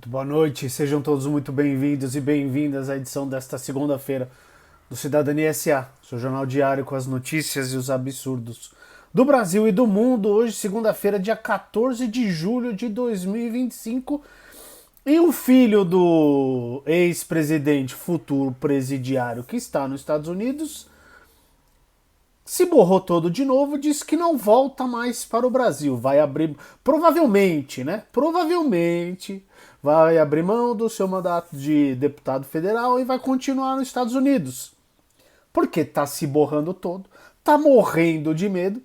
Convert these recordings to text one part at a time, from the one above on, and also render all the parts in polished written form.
Muito boa noite, sejam todos muito bem-vindos e bem-vindas à edição desta segunda-feira do Cidadania SA, seu jornal diário com as notícias e os absurdos do Brasil e do mundo. Hoje, segunda-feira, dia 14 de julho de 2025, e o filho do ex-presidente, futuro presidiário que está nos Estados Unidos, se borrou todo de novo, disse que não volta mais para o Brasil. Vai abrir, provavelmente, né? Provavelmente vai abrir mão do seu mandato de deputado federal e vai continuar nos Estados Unidos. Porque tá se borrando todo, tá morrendo de medo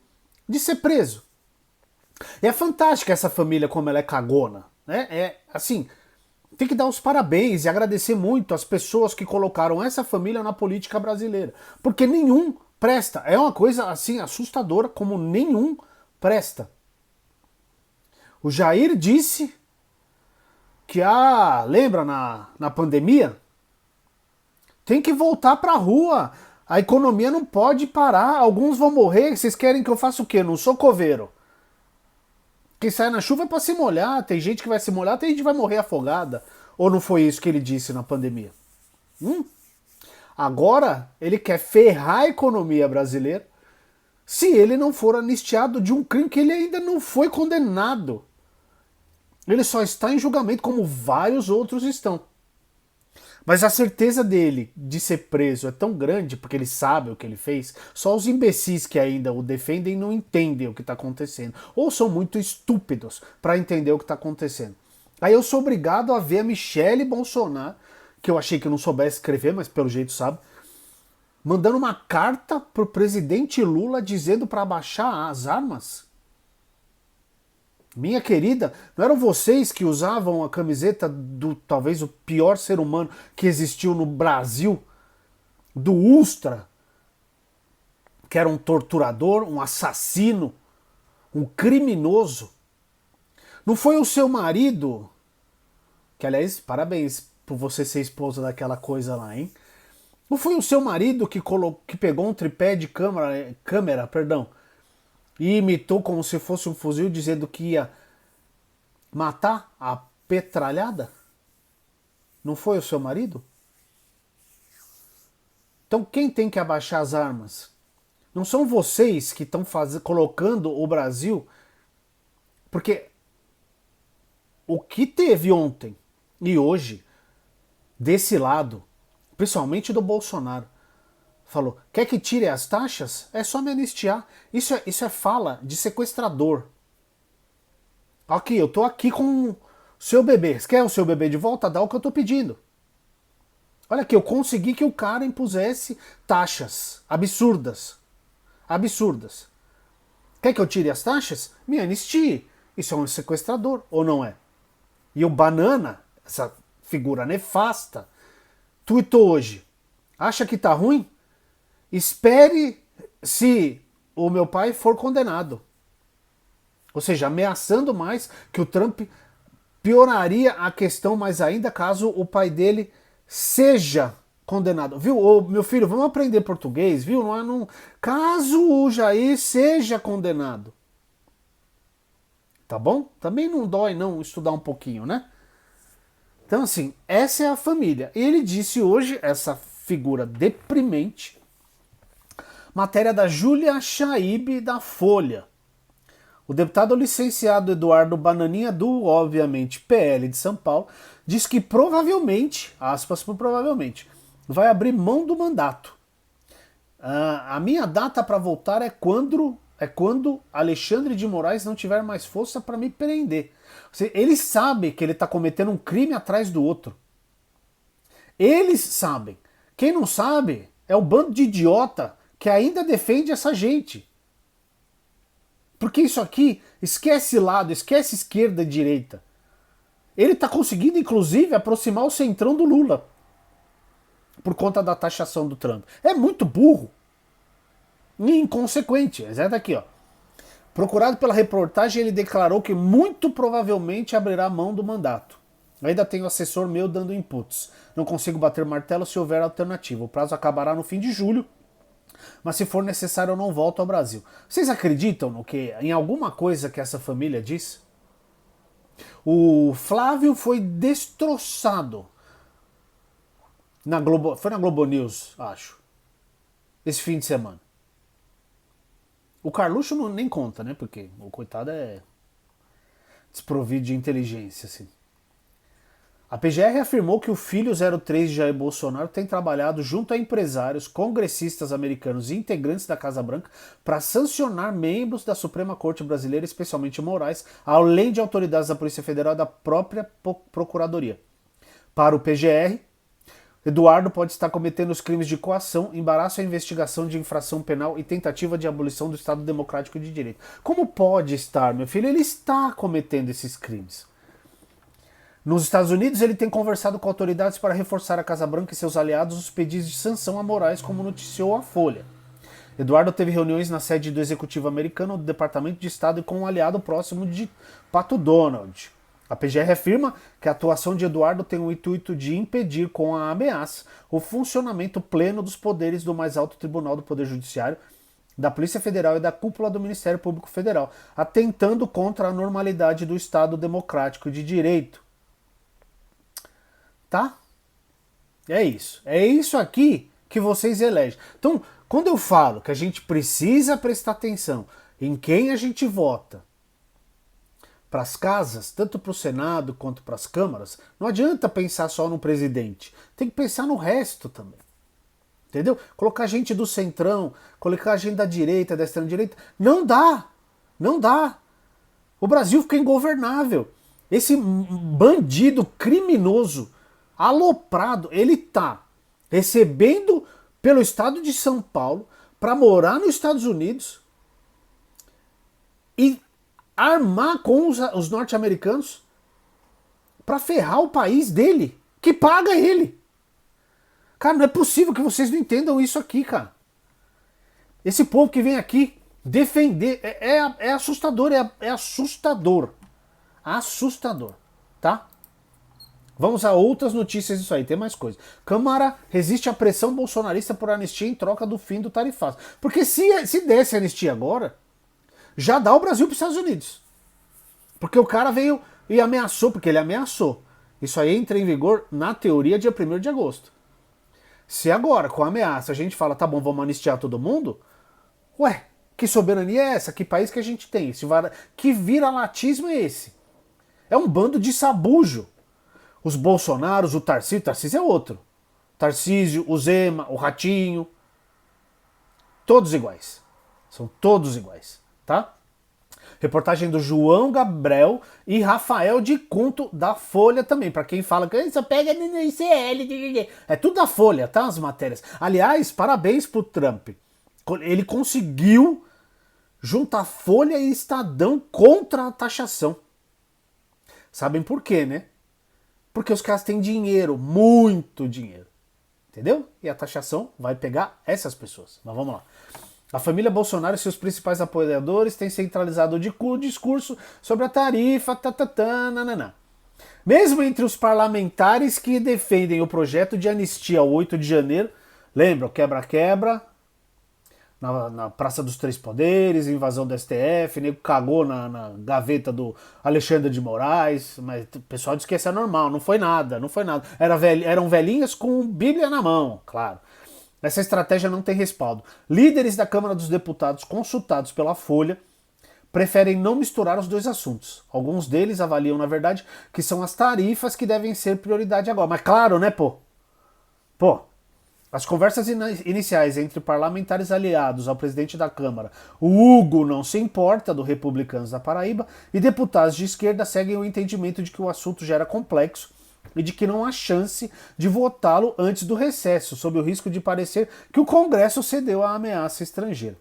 de ser preso. E é fantástica essa família como ela é cagona, né? É assim, tem que dar os parabéns e agradecer muito as pessoas que colocaram essa família na política brasileira. Porque nenhum presta. É uma coisa assim assustadora como nenhum presta. O Jair disse que, lembra na pandemia? Tem que voltar pra rua. A economia não pode parar. Alguns vão morrer. Vocês querem que eu faça o quê? Não sou coveiro. Quem sai na chuva é pra se molhar. Tem gente que vai se molhar, tem gente que vai morrer afogada. Ou não foi isso que ele disse na pandemia? Agora ele quer ferrar a economia brasileira se ele não for anistiado de um crime que ele ainda não foi condenado. Ele só está em julgamento, como vários outros estão. Mas a certeza dele de ser preso é tão grande, porque ele sabe o que ele fez, só os imbecis que ainda o defendem não entendem o que está acontecendo. Ou são muito estúpidos para entender o que está acontecendo. Aí eu sou obrigado a ver a Michele Bolsonaro, que eu achei que não soubesse escrever, mas pelo jeito sabe, mandando uma carta pro presidente Lula dizendo para baixar as armas. Minha querida, não eram vocês que usavam a camiseta do talvez o pior ser humano que existiu no Brasil, do Ustra, que era um torturador, um assassino, um criminoso? Não foi o seu marido, que aliás, parabéns por você ser esposa daquela coisa lá, hein? Não foi o seu marido que pegou um tripé de câmera, perdão, e imitou como se fosse um fuzil, dizendo que ia matar a petralhada? Não foi o seu marido? Então quem tem que abaixar as armas? Não são vocês que estão colocando o Brasil... Porque o que teve ontem e hoje, desse lado, principalmente do Bolsonaro, falou, quer que tire as taxas? É só me anistiar. Isso é fala de sequestrador. Aqui, eu tô aqui com o seu bebê. Você quer o seu bebê de volta? Dá o que eu tô pedindo. Olha aqui, eu consegui que o cara impusesse taxas absurdas. Absurdas. Quer que eu tire as taxas? Me anistie. Isso é um sequestrador, ou não é? E o Banana, essa figura nefasta, tuitou hoje. Acha que tá ruim? Espere se o meu pai for condenado. Ou seja, ameaçando mais que o Trump pioraria a questão mais ainda caso o pai dele seja condenado. Viu? Ô, meu filho, vamos aprender português, viu? Caso o Jair seja condenado. Tá bom? Também não dói não estudar um pouquinho, né? Então assim, essa é a família. Ele disse hoje, essa figura deprimente, matéria da Júlia Chaib da Folha. O deputado licenciado Eduardo Bananinha, do, obviamente, PL de São Paulo, diz que provavelmente, aspas por provavelmente, vai abrir mão do mandato. A minha data para voltar é quando Alexandre de Moraes não tiver mais força para me prender. Ele sabe que ele está cometendo um crime atrás do outro. Eles sabem. Quem não sabe é o bando de idiota que ainda defende essa gente. Porque isso aqui, esquece lado, esquece esquerda e direita. Ele está conseguindo, inclusive, aproximar o centrão do Lula. Por conta da taxação do Trump. É muito burro. E inconsequente. É daqui, ó. Procurado pela reportagem, ele declarou que muito provavelmente abrirá mão do mandato. Ainda tenho assessor meu dando inputs. Não consigo bater martelo se houver alternativa. O prazo acabará no fim de julho. Mas se for necessário eu não volto ao Brasil. Vocês acreditam no que, em alguma coisa que essa família diz? O Flávio foi destroçado na Globo, foi na Globo News, acho, esse fim de semana. O Carluxo não, nem conta, né? Porque o coitado é desprovido de inteligência, assim. A PGR afirmou que o filho 03 de Jair Bolsonaro tem trabalhado junto a empresários, congressistas americanos e integrantes da Casa Branca para sancionar membros da Suprema Corte Brasileira, especialmente Moraes, além de autoridades da Polícia Federal e da própria Procuradoria. Para o PGR, Eduardo pode estar cometendo os crimes de coação, embaraço à investigação de infração penal e tentativa de abolição do Estado Democrático de Direito. Como pode estar, meu filho? Ele está cometendo esses crimes. Nos Estados Unidos, ele tem conversado com autoridades para reforçar a Casa Branca e seus aliados os pedidos de sanção a Moraes, como noticiou a Folha. Eduardo teve reuniões na sede do Executivo americano, do Departamento de Estado e com um aliado próximo de Pato Donald. A PGR afirma que a atuação de Eduardo tem o intuito de impedir com a ameaça o funcionamento pleno dos poderes do mais alto tribunal do Poder Judiciário, da Polícia Federal e da cúpula do Ministério Público Federal, atentando contra a normalidade do Estado Democrático de Direito. Tá? É isso. É isso aqui que vocês elegem. Então, quando eu falo que a gente precisa prestar atenção em quem a gente vota para as casas, tanto para o Senado quanto para as câmaras, não adianta pensar só no presidente. Tem que pensar no resto também. Entendeu? Colocar gente do centrão, colocar gente da direita, da extrema-direita, não dá. Não dá. O Brasil fica ingovernável. Esse bandido criminoso aloprado, ele tá recebendo pelo estado de São Paulo para morar nos Estados Unidos e armar com os norte-americanos para ferrar o país dele, que paga ele. Cara, não é possível que vocês não entendam isso aqui, cara. Esse povo que vem aqui defender é assustador, é assustador. Assustador, tá? Vamos a outras notícias disso aí, tem mais coisa. Câmara resiste à pressão bolsonarista por anistia em troca do fim do tarifaço. Porque se desse anistia agora, já dá o Brasil para os Estados Unidos. Porque o cara veio e ameaçou, porque ele ameaçou. Isso aí entra em vigor, na teoria, dia 1º de agosto. Se agora, com a ameaça, a gente fala, tá bom, vamos anistiar todo mundo, ué, que soberania é essa? Que país que a gente tem? Que vira-latismo é esse? É um bando de sabujo. Os Bolsonaros, o Tarcísio é outro. Tarcísio, o Zema, o Ratinho. Todos iguais. São todos iguais, tá? Reportagem do João Gabriel e Rafael de Conto da Folha também. Para quem fala que só pega no ICL. É tudo da Folha, tá? As matérias. Aliás, parabéns pro Trump. Ele conseguiu juntar Folha e Estadão contra a taxação. Sabem por quê, né? Porque os caras têm dinheiro, muito dinheiro. Entendeu? E a taxação vai pegar essas pessoas. Mas vamos lá. A família Bolsonaro e seus principais apoiadores têm centralizado o discurso sobre a tarifa, nananã. Mesmo entre os parlamentares que defendem o projeto de anistia ao 8 de janeiro, lembra, o quebra-quebra, na Praça dos Três Poderes, invasão do STF, nego cagou na gaveta do Alexandre de Moraes, mas o pessoal disse que isso é normal, não foi nada. Eram velhinhas com Bíblia na mão, claro. Essa estratégia não tem respaldo. Líderes da Câmara dos Deputados consultados pela Folha preferem não misturar os dois assuntos. Alguns deles avaliam, na verdade, que são as tarifas que devem ser prioridade agora. Mas claro, né, pô? As conversas iniciais entre parlamentares aliados ao presidente da Câmara, o Hugo Não Se Importa, do Republicanos da Paraíba, e deputados de esquerda seguem o entendimento de que o assunto já era complexo e de que não há chance de votá-lo antes do recesso, sob o risco de parecer que o Congresso cedeu à ameaça estrangeira.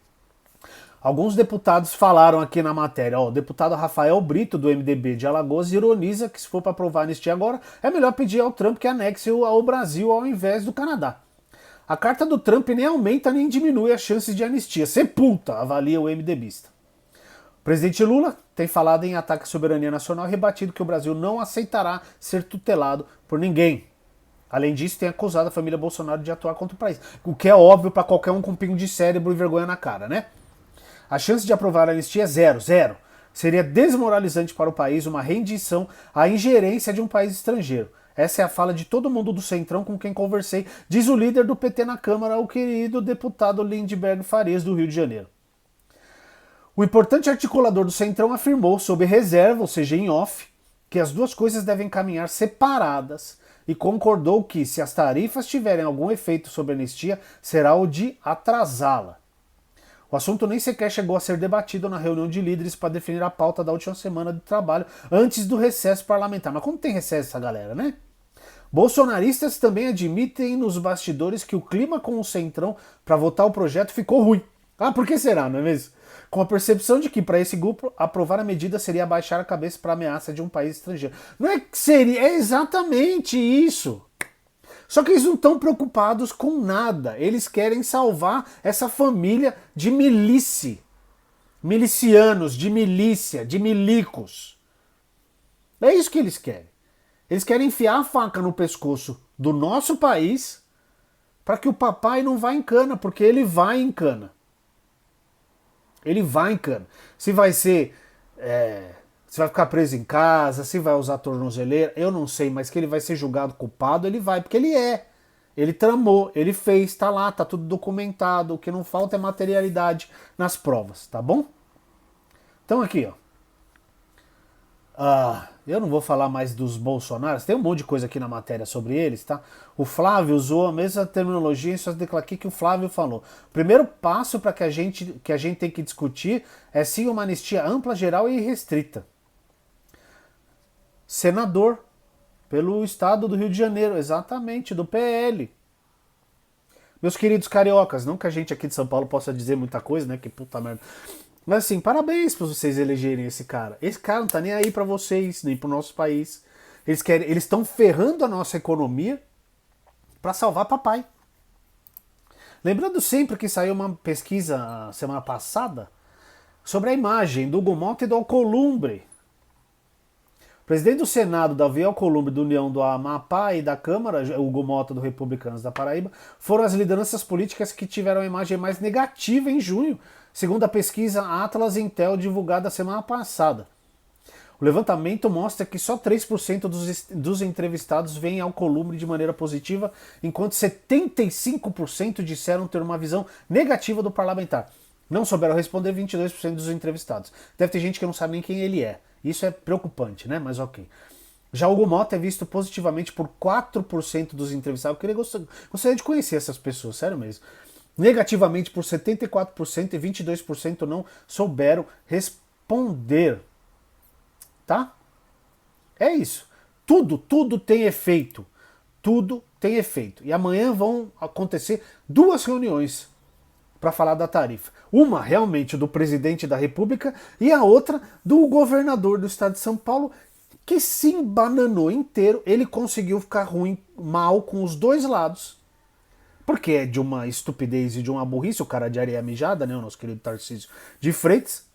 Alguns deputados falaram aqui na matéria, o deputado Rafael Brito, do MDB de Alagoas, ironiza que se for para aprovar a anistia agora, é melhor pedir ao Trump que anexe ao Brasil ao invés do Canadá. A carta do Trump nem aumenta nem diminui as chances de anistia. Sepulta, avalia o MDBista. O presidente Lula tem falado em ataque à soberania nacional e rebatido que o Brasil não aceitará ser tutelado por ninguém. Além disso, tem acusado a família Bolsonaro de atuar contra o país. O que é óbvio para qualquer um com pingo de cérebro e vergonha na cara, né? A chance de aprovar a anistia é zero. Seria desmoralizante para o país uma rendição à ingerência de um país estrangeiro. Essa é a fala de todo mundo do Centrão com quem conversei, diz o líder do PT na Câmara, o querido deputado Lindbergh Farias, do Rio de Janeiro. O importante articulador do Centrão afirmou, sob reserva, ou seja, em off, que as duas coisas devem caminhar separadas e concordou que, se as tarifas tiverem algum efeito sobre a anistia, será o de atrasá-la. O assunto nem sequer chegou a ser debatido na reunião de líderes para definir a pauta da última semana de trabalho antes do recesso parlamentar. Mas como tem recesso essa galera, né? Bolsonaristas também admitem nos bastidores que o clima com o Centrão para votar o projeto ficou ruim. Ah, por que será, não é mesmo? Com a percepção de que para esse grupo aprovar a medida seria abaixar a cabeça para a ameaça de um país estrangeiro. Não é que seria, é exatamente isso. Só que eles não estão preocupados com nada. Eles querem salvar essa família de milicianos, de milícia, de milicos. É isso que eles querem. Eles querem enfiar a faca no pescoço do nosso país para que o papai não vá em cana, porque ele vai em cana. Ele vai em cana. Se vai ser... se vai ficar preso em casa, se vai usar tornozeleira, eu não sei, mas que ele vai ser julgado culpado, ele vai, porque ele é. Ele tramou, ele fez, tá lá, tá tudo documentado, o que não falta é materialidade nas provas, tá bom? Então aqui, ó. Eu não vou falar mais dos bolsonaros, tem um monte de coisa aqui na matéria sobre eles, tá? O Flávio usou a mesma terminologia em suas declarações que o Flávio falou. O primeiro passo para que a gente tem que discutir é sim uma anistia ampla, geral e restrita. Senador pelo estado do Rio de Janeiro, exatamente, do PL. Meus queridos cariocas, não que a gente aqui de São Paulo possa dizer muita coisa, né? Que puta merda. Mas assim, parabéns por vocês elegerem esse cara. Esse cara não tá nem aí pra vocês, nem pro nosso país. Eles estão ferrando a nossa economia pra salvar papai. Lembrando sempre que saiu uma pesquisa semana passada sobre a imagem do Hugo Mota e do Alcolumbre. O presidente do Senado, Davi Alcolumbre, do União do Amapá, e da Câmara, Hugo Mota, do Republicanos da Paraíba, foram as lideranças políticas que tiveram a imagem mais negativa em junho, segundo a pesquisa Atlas Intel divulgada semana passada. O levantamento mostra que só 3% dos entrevistados veem Alcolumbre de maneira positiva, enquanto 75% disseram ter uma visão negativa do parlamentar. Não souberam responder 22% dos entrevistados. Deve ter gente que não sabe nem quem ele é. Isso é preocupante, né? Mas ok. Já o Hugo Mota é visto positivamente por 4% dos entrevistados. Eu gostaria de conhecer essas pessoas, sério mesmo. Negativamente por 74% e 22% não souberam responder. Tá? É isso. Tudo tem efeito. Tudo tem efeito. E amanhã vão acontecer duas reuniões para falar da tarifa. Uma realmente do presidente da República e a outra do governador do estado de São Paulo, que se embananou inteiro. Ele conseguiu ficar mal com os dois lados, porque é de uma estupidez e de uma burrice, o cara de areia mijada, né, o nosso querido Tarcísio de Freitas,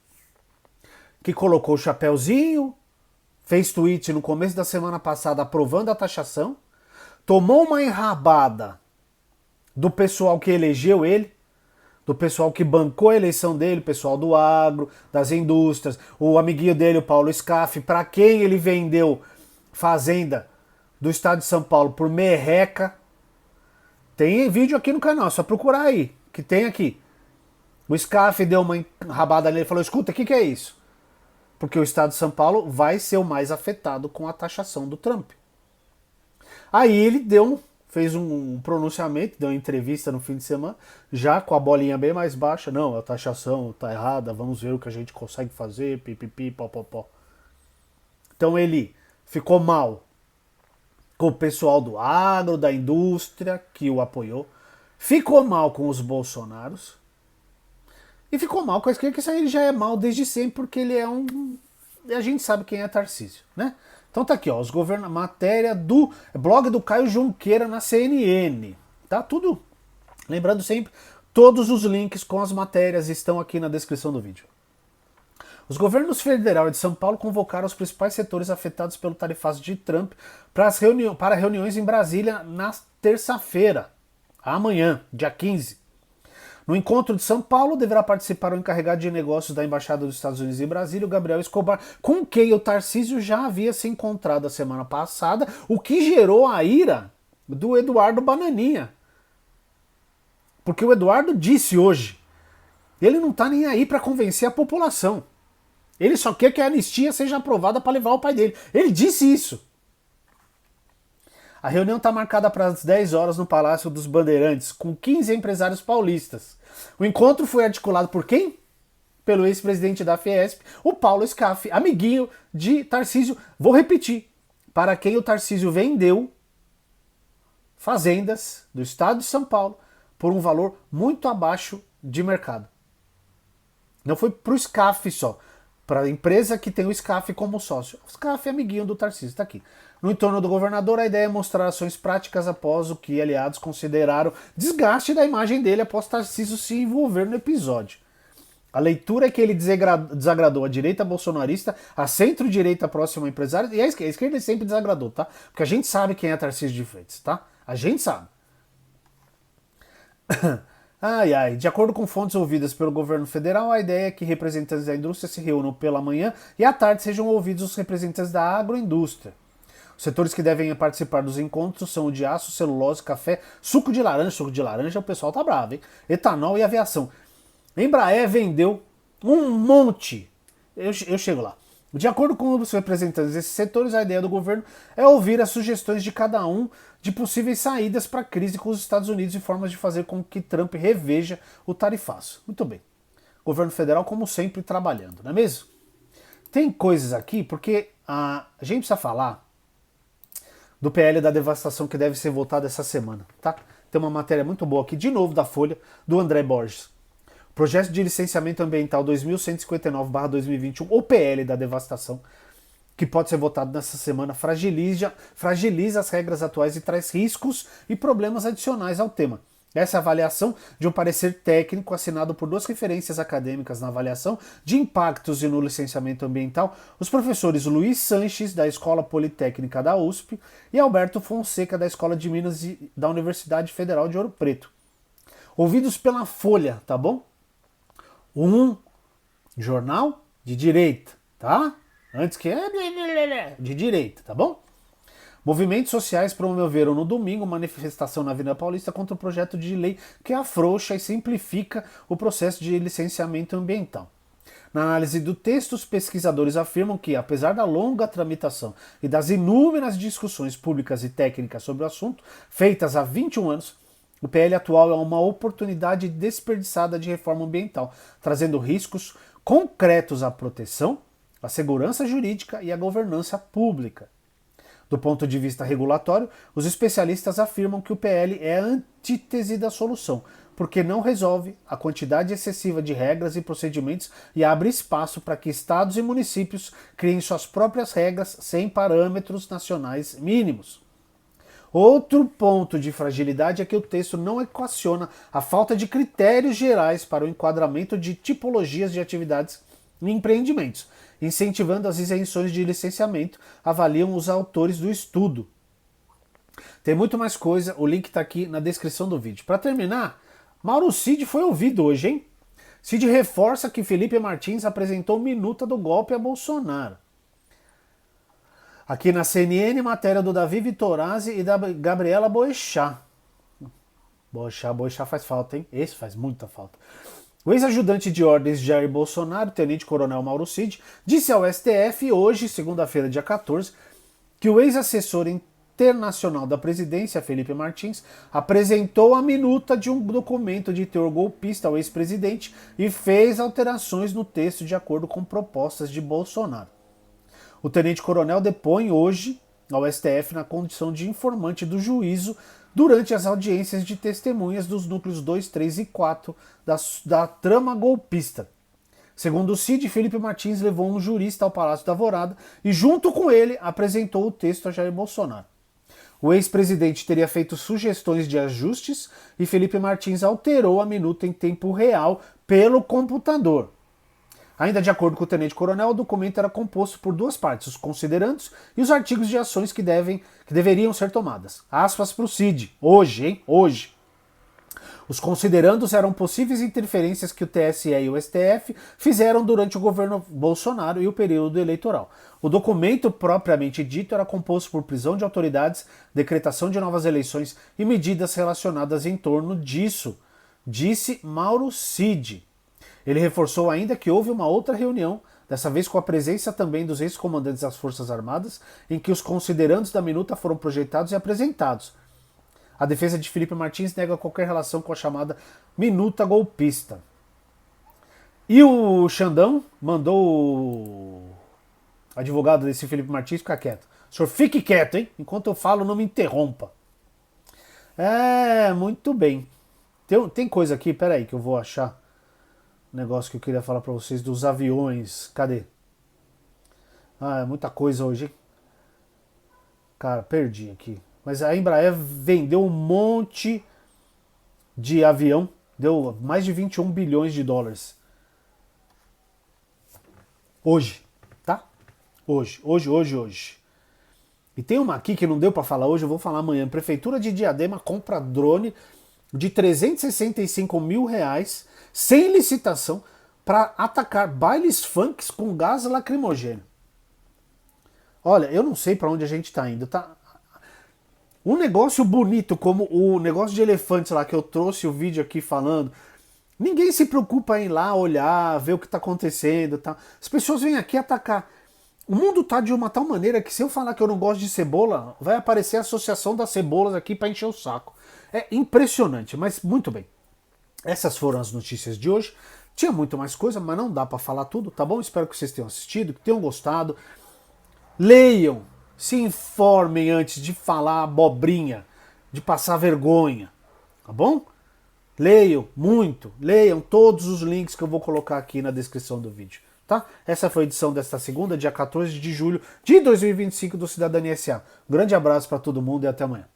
que colocou o chapéuzinho, fez tweet no começo da semana passada aprovando a taxação, tomou uma enrabada do pessoal que elegeu ele, do pessoal que bancou a eleição dele, pessoal do agro, das indústrias, o amiguinho dele, o Paulo Scaff, para quem ele vendeu fazenda do estado de São Paulo por merreca. Tem vídeo aqui no canal, só procurar aí, que tem aqui. O Scaff deu uma enrabada nele e falou, escuta, o que é isso? Porque o estado de São Paulo vai ser o mais afetado com a taxação do Trump. Aí ele fez um pronunciamento, deu uma entrevista no fim de semana, já com a bolinha bem mais baixa. Não, a taxação tá errada, vamos ver o que a gente consegue fazer, pipipi, popopó. Então ele ficou mal com o pessoal do agro, da indústria, que o apoiou. Ficou mal com os bolsonaros. E ficou mal com a esquerda, que isso aí ele já é mal desde sempre, porque ele é a gente sabe quem é Tarcísio, né? Então tá aqui, ó, matéria do blog do Caio Junqueira na CNN. Tá tudo. Lembrando sempre, todos os links com as matérias estão aqui na descrição do vídeo. Os governos federal e de São Paulo convocaram os principais setores afetados pelo tarifaço de Trump para reuniões em Brasília na terça-feira, amanhã, dia 15. No encontro de São Paulo, deverá participar o encarregado de negócios da Embaixada dos Estados Unidos em Brasília, o Gabriel Escobar, com quem o Tarcísio já havia se encontrado a semana passada, o que gerou a ira do Eduardo Bananinha. Porque o Eduardo disse hoje, ele não está nem aí para convencer a população. Ele só quer que a anistia seja aprovada para levar o pai dele. Ele disse isso. A reunião está marcada para as 10 horas no Palácio dos Bandeirantes, com 15 empresários paulistas. O encontro foi articulado por quem? Pelo ex-presidente da Fiesp, o Paulo Scaff, amiguinho de Tarcísio. Vou repetir, para quem o Tarcísio vendeu fazendas do estado de São Paulo por um valor muito abaixo de mercado. Não foi para o Scaff só, para a empresa que tem o Scaff como sócio. O Scaff é amiguinho do Tarcísio, está aqui. No entorno do governador, a ideia é mostrar ações práticas após o que aliados consideraram desgaste da imagem dele após Tarcísio se envolver no episódio. A leitura é que ele desagradou a direita bolsonarista, a centro-direita próxima a empresários, e a esquerda ele sempre desagradou, tá? Porque a gente sabe quem é Tarcísio de Freitas, tá? A gente sabe. Ai, ai. De acordo com fontes ouvidas pelo governo federal, a ideia é que representantes da indústria se reúnam pela manhã e à tarde sejam ouvidos os representantes da agroindústria. Os setores que devem participar dos encontros são o de aço, celulose, café, suco de laranja, o pessoal tá bravo, hein? Etanol e aviação. Embraer vendeu um monte. Eu chego lá. De acordo com os representantes desses setores, a ideia do governo é ouvir as sugestões de cada um de possíveis saídas para a crise com os Estados Unidos e formas de fazer com que Trump reveja o tarifaço. Muito bem. Governo federal, como sempre, trabalhando, não é mesmo? Tem coisas aqui, porque a gente precisa falar do PL da devastação que deve ser votado essa semana, tá? Tem uma matéria muito boa aqui, de novo da Folha, do André Borges. Projeto de Licenciamento Ambiental 2159/2021, ou PL da devastação, que pode ser votado nessa semana, fragiliza as regras atuais e traz riscos e problemas adicionais ao tema. Essa é a avaliação de um parecer técnico assinado por duas referências acadêmicas na avaliação de impactos e no licenciamento ambiental, os professores Luiz Sanches, da Escola Politécnica da USP, e Alberto Fonseca, da Escola de Minas e da Universidade Federal de Ouro Preto. Ouvidos pela Folha, tá bom? Um jornal de direita, tá? Antes que de direita, tá bom? Movimentos sociais promoveram no domingo manifestação na Avenida Paulista contra o projeto de lei que afrouxa e simplifica o processo de licenciamento ambiental. Na análise do texto, os pesquisadores afirmam que, apesar da longa tramitação e das inúmeras discussões públicas e técnicas sobre o assunto, feitas há 21 anos, o PL atual é uma oportunidade desperdiçada de reforma ambiental, trazendo riscos concretos à proteção, à segurança jurídica e à governança pública. Do ponto de vista regulatório, os especialistas afirmam que o PL é a antítese da solução, porque não resolve a quantidade excessiva de regras e procedimentos e abre espaço para que estados e municípios criem suas próprias regras sem parâmetros nacionais mínimos. Outro ponto de fragilidade é que o texto não equaciona a falta de critérios gerais para o enquadramento de tipologias de atividades e empreendimentos, incentivando as isenções de licenciamento, avaliam os autores do estudo. Tem muito mais coisa, o link está aqui na descrição do vídeo. Para terminar, Mauro Cid foi ouvido hoje, hein? Cid reforça que Felipe Martins apresentou minuta do golpe a Bolsonaro. Aqui na CNN, matéria do Davi Vitorazzi e da Gabriela Boechat. Boechat faz falta, hein? Esse faz muita falta. O ex-ajudante de ordens de Jair Bolsonaro, tenente-coronel Mauro Cid, disse ao STF hoje, segunda-feira, dia 14, que o ex-assessor internacional da presidência, Felipe Martins, apresentou a minuta de um documento de teor golpista ao ex-presidente e fez alterações no texto de acordo com propostas de Bolsonaro. O tenente-coronel depõe hoje ao STF na condição de informante do juízo durante as audiências de testemunhas dos núcleos 2, 3 e 4 da trama golpista. Segundo o Cid, Felipe Martins levou um jurista ao Palácio da Alvorada e, junto com ele, apresentou o texto a Jair Bolsonaro. O ex-presidente teria feito sugestões de ajustes e Felipe Martins alterou a minuta em tempo real pelo computador. Ainda de acordo com o tenente-coronel, o documento era composto por duas partes, os considerandos e os artigos de ações que deveriam ser tomadas. Aspas para o Cid. Hoje, hein? Hoje. Os considerandos eram possíveis interferências que o TSE e o STF fizeram durante o governo Bolsonaro e o período eleitoral. O documento propriamente dito era composto por prisão de autoridades, decretação de novas eleições e medidas relacionadas em torno disso, disse Mauro Cid. Ele reforçou ainda que houve uma outra reunião, dessa vez com a presença também dos ex-comandantes das Forças Armadas, em que os considerandos da minuta foram projetados e apresentados. A defesa de Felipe Martins nega qualquer relação com a chamada minuta golpista. E o Xandão mandou o advogado desse Felipe Martins ficar quieto. O senhor fique quieto, hein? Enquanto eu falo, não me interrompa. Muito bem. Tem coisa aqui, peraí, que eu vou achar. Um negócio que eu queria falar pra vocês dos aviões. Cadê? É muita coisa hoje, hein? Cara, perdi aqui. Mas a Embraer vendeu um monte de avião, deu mais de 21 bilhões de dólares. Hoje, tá? Hoje. E tem uma aqui que não deu para falar hoje, eu vou falar amanhã. Prefeitura de Diadema compra drone de 365 mil reais, sem licitação, para atacar bailes funks com gás lacrimogêneo. Olha, eu não sei para onde a gente tá indo, tá? Um negócio bonito como o negócio de elefantes lá que eu trouxe o vídeo aqui falando, ninguém se preocupa em ir lá olhar, ver o que está acontecendo, tá? As pessoas vêm aqui atacar. O mundo tá de uma tal maneira que se eu falar que eu não gosto de cebola, vai aparecer a Associação das Cebolas aqui para encher o saco. É impressionante, mas muito bem. Essas foram as notícias de hoje. Tinha muito mais coisa, mas não dá para falar tudo, tá bom? Espero que vocês tenham assistido, que tenham gostado. Leiam, se informem antes de falar abobrinha, de passar vergonha, tá bom? Leiam muito, leiam todos os links que eu vou colocar aqui na descrição do vídeo, tá? Essa foi a edição desta segunda, dia 14 de julho de 2025 do Cidadania SA. Um grande abraço para todo mundo e até amanhã.